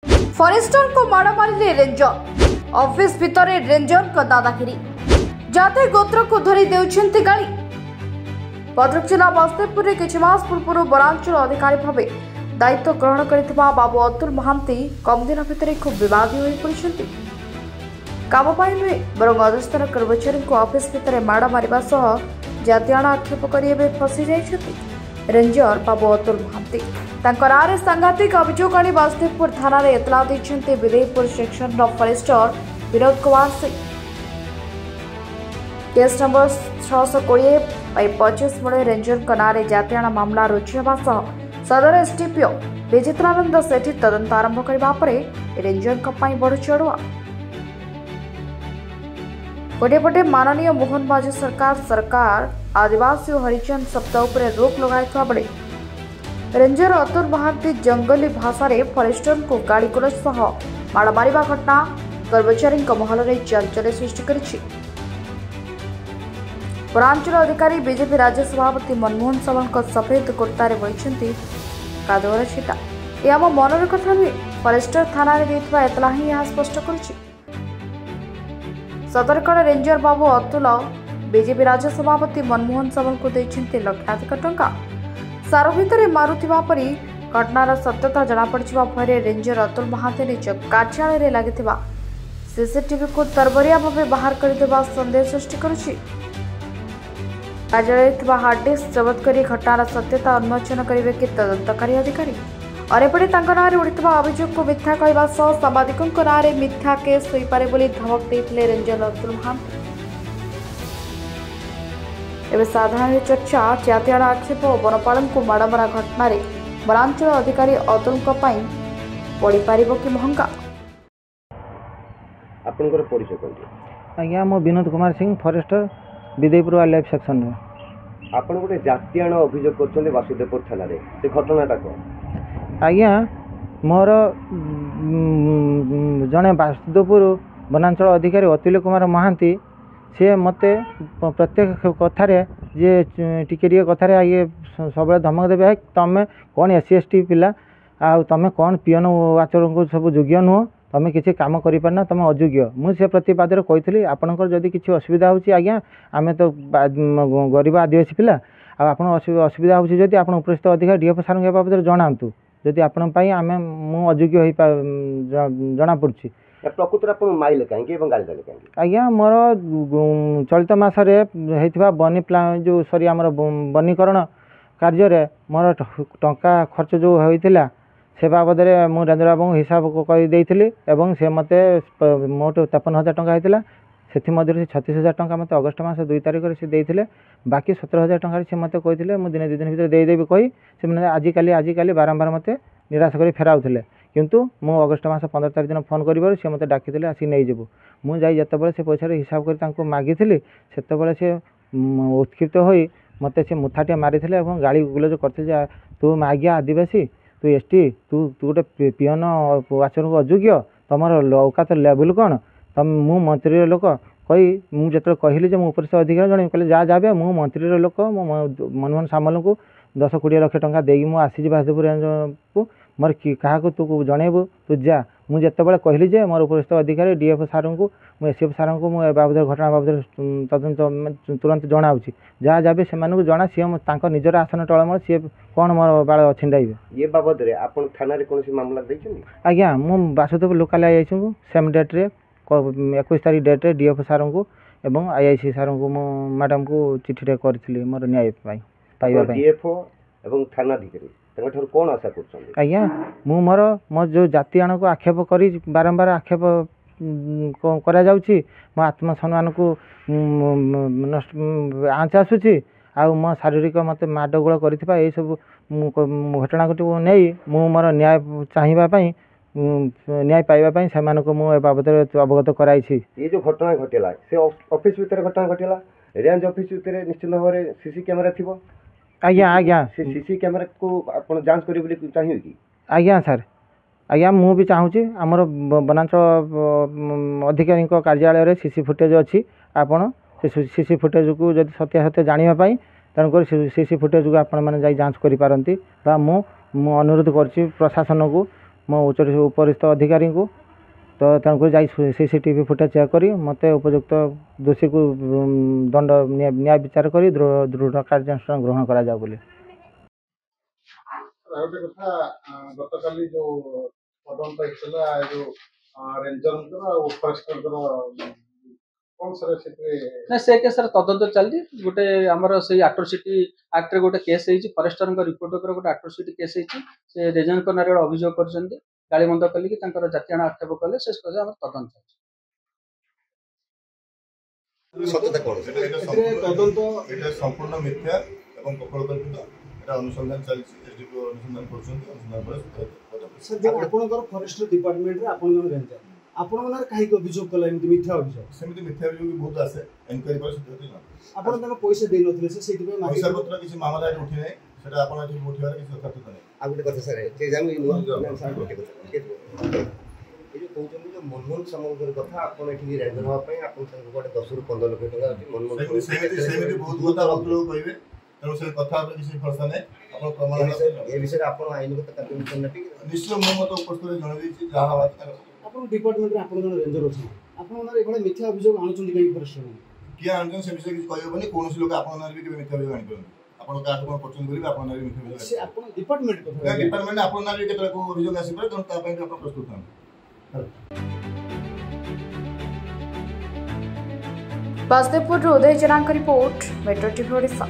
Forester को माड़ मारे रेंजर ऑफिस भितर रेंजर को दादागिरी जाते गोत्र को धरी देउछंती गाड़ी। भद्रक जिला बसदेवपुर किछि मास पूर्व वनांचल अधिकारी भाव दायित्व ग्रहण करथिबा बाबू अतुल महांती कम दिन भितर खूब विवादी होई पड़िछंती। काम पाई नुहे बरं अधस्थान कर्मचारी को ऑफिस भितर माड़ मारिबा सह जातियाणा आक्षेप करी एबे फसी जाइछंती रेंजर बाबू अतुल महांती। तांकर नारे सांघातिक अभियोग आनी बसदेवपुर थाना रे एतला दैछंती Bideipur section forester Vinod Kumar Singh. Case number 620/25 मुळे रेंजर नारे जातियाणा मामला रुजु हेबा सह सदर एसडीपीओ विचित्रानंद सेठी तदंत आरंभ करबा परे रेंजर बड़ चढ़ुआ। गोटेपटे माननीय मोहन बाजू सरकार आदिवासी और हरिजन सप्ताह पर रोक लगाइथिबा बेले रेंजर अतुल महांती जंगली भाषा रे फरेस्टर को गाड़ी गुलज सह माड़ मारिबा घटना कर्मचारी महल में चंचल सृष्टि करिछि। वनांचल अधिकारी बीजेपी राज्य सभापति मनमोहन सामल सफेद कुर्तार बहिछंती कादुअर छिटा। ये आम मनर कथा नुहे फरेस्टर थाना देइथिबा एतला ही यह स्पष्ट करिछि। सदरकड़ रेंजर बाबू अतुल बीजेपी राज्य सभापति मनमोहन सामल को देइछंती लक्षाधिक टंका सार भितर मारुथिबा परी घटनार सत्यता जनापड़िछिबा भୟରେ रेंजर अतुल महांती निज कार्यालय रे लागिथिबा सीसीटीवी को तरबरिया भावे बाहर करदेबा संदेह सृष्टि करुछि। कार्यालय थिबा हार्ड डिस्क जबत करी घटनार सत्यता उन्मोचन करिवे कि तदंतकारी अधिकारी। अनेपटे तांकर नारे उठिथिबा अभियोग को मिथ्या कहबा सह साम्बादिकଙ୍କ नारे मिथ्या केस होई पारे बोली धमक देथिले रेंजर अतुल महांती। एवं साधारण चर्चा जातियाणा आक्षेप और वनपाल को माड़मरा घटना वनांचल अधिकारी अतुल पड़ पार कि महंगा। आज्ञा मो Vinod Kumar Singh forester Bideipur wildlife section में आपन गोटे जातियाण अभियोग करछन्ते वासुदेवपुर थाना रे से घटनाटा को आज्ञा मोर जड़े वासुदेवपुर वनांचल अधिकारी अतुल कुमार महांती सी मते प्रत्येक कथार जे टिके कथार ये सब धमक देवे तमें कौन एस सी एस टी पिला आ तमें कौन पियन आचरण को सब योग्य नुह तमें किसी कम करना तुम अयोग्य मुझे प्रतिवाद कही आपंकर जदि किसी असुविधा होची आज्ञा आम तो गरीब आदिवासी पिला आप असुविधा होची जदि आप उपस्थित अधिकारी डीएफ सार के बाबद जनातु जदि आपण आम मु अयोग्य जना पड़ी प्रकृत माइले कहीं गाड़ी देले कहीं आज्ञा मोर चलित मसरे होता बनी प्लान जो सॉरी आमर वनीकरण कार्य मोर टंका खर्च जो होता से बाबद में रेंजर बाबू हिसाब करदेली और सी मत मोट 53,000 टंका होता से 36,000 टंका मत अगस्ट मास 2 तारिख से देते बाकी 17,000 टंका से मत कहते मुझे दिन 2 दिन भर देदेवी कही से आजिकल बारंबार मत निराश कर फेराउले किंतु मु अगस्ट मास 15 तारिख दिन फोन कर सी मत डाकी आसी नहीं जीवु मुझे जिते से पैसा हिसाब कर मागी से उत्क्षिप्त हो मत से मुथाटिया मारी गाड़ी गुलज करते तू मागिया आदिवासी तू एस टी तू गोटे पियन आचरण को अयोग्य तुम औकात लेवल कौन तुम मु मंत्री लोक कही मुझे कहली मुझे उपरिस्थ अधिकारी जन कहले जहाँ जाए मु मंत्री लोक मनमोहन सामल को 10-20 लाख टंका देगी मुझे आसी वासुदेवपुर रेंज को मोर क्या तू जनइबू तू जा मुझे कहली मोर उपरिस्थ अधिकारी डीएफ सार को एसएफ सार को बाबद घटना बाबद तदंत तुरंत जनाऊँगी जहाँ जाए से जना सी निजर आसन टलमल सी कौन मोर बाल छिंडाइबे ये बाबद थाना कौन मामला आज्ञा मु वासुदेव लोकाल आईआईसी सेम डेट्रे 21 तारिख डेट्रे डीएफ सार को एवं आईआईसी सार को मैडम को चिठी करी मोर न्याय पाइबा थानाधिकारी कौन आशा कर आज्ञा मु मो जो जातियाण को आक्षेप कर बारंबार आक्षेप करा जाउछि मो आत्मसम्मान को आँच आसूची आ मो शारीरिक मत माडगोल कर सब घटना को नहीं मु मोर न्याय चाहिए न्याय पाइबा से मुझे बाबद अवगत कराई। ये जो घटना घटला से ऑफिस भीतर घटना घटला रेंज ऑफिस भीतर निश्चित भाव में सीसी कैमेरा थी आज्ञा आज्ञा से सीसी कैमेरा को आप जांच करेंगे चाहिए कि आज्ञा सर आज्ञा मु भी चाहूँगी आमर वनांचल अधिकारी कार्यालय सीसी फुटेज अच्छी आपण से सीसी फुटेज को जब सत्यासत्य जानापी तेणुक सीसी फुटेज को आपण मैंने जांच करें मु अनुरोध कर प्रशासन को मो उपरिस्थ अधिकारी को तो तेणुक जा सीसीटीवी फुटेज चेक कर मत उपयुक्त दोषी को दंड न्याय विचार कर दृढ़ कार्यानुष्ठान ग्रहण करा जाओ बोली गोटे कथा गतकाली जो तदंत होता जो रेंजर फरेस्टर कौन सर ना से केस तदंत चलती गोटे आमर से एट्रोसिटी एक्ट रे गोटे केस होती फरेस्टर रिपोर्ट गोटे एट्रोसिटी केस होती से रेंजर नारे अभियोग कर गाड़ीबंद कल जातिआण आक्षेप कले से तदंत संपूर्ण मिथ्या एवं कपलकल्पित अनुसंधान चलती अनुसंधान फरेस्ट डिपार्टमेंट रेंजर आपण कहीं अभियोग कला मिथ्या अभियोग सेमती मिथ्या अभियोग बहुत आसे एनक्वायरी पर सत्य आपण पैसा दे नथिले से सेति पैसा पत्र किसी मामला उठी नहीं सेटा आपण एठी उठिबार किसी यथार्थ नहीं आ गोटे कथा सर जे जामी सर गोटे कथा ए जो कहउछन जो मनमोहन समग्र कथा आपण एठी रेंजर होवा पई आपण संग गोटे 10 रु 15 लाख टका मनमोहन सेमती बहुत बहुत लोग कहबे तेणु से कथा किसी भरोसा नहीं आपण प्रमाण ए विषय आपण आईनगत कार्यानुष्ठान नटी निश्चय मो मत उपस्थित जण दैछि जहा बात आपण डिपार्टमेंट रे आपण जण रेंजर अछि आपण माने एभले मिथ्या अभियोग आनुचंदी कई फरेस्टर किया आनुचन से विषय किछ कहबनी कोनोसी लोक आपण नार भी के मिथ्या अभियोग आनि परन आपण का आपण पसंद करिबे आपण नार मिथ्या अभियोग से आपण डिपार्टमेंट कथा डिपार्टमेंट आपण नार भी केतला को अभियोग आसी पर ता पई आपण प्रस्तुत हन वासुदेवपुर उदय जनांक रिपोर्ट मेट्रो टीवी ओडिशा।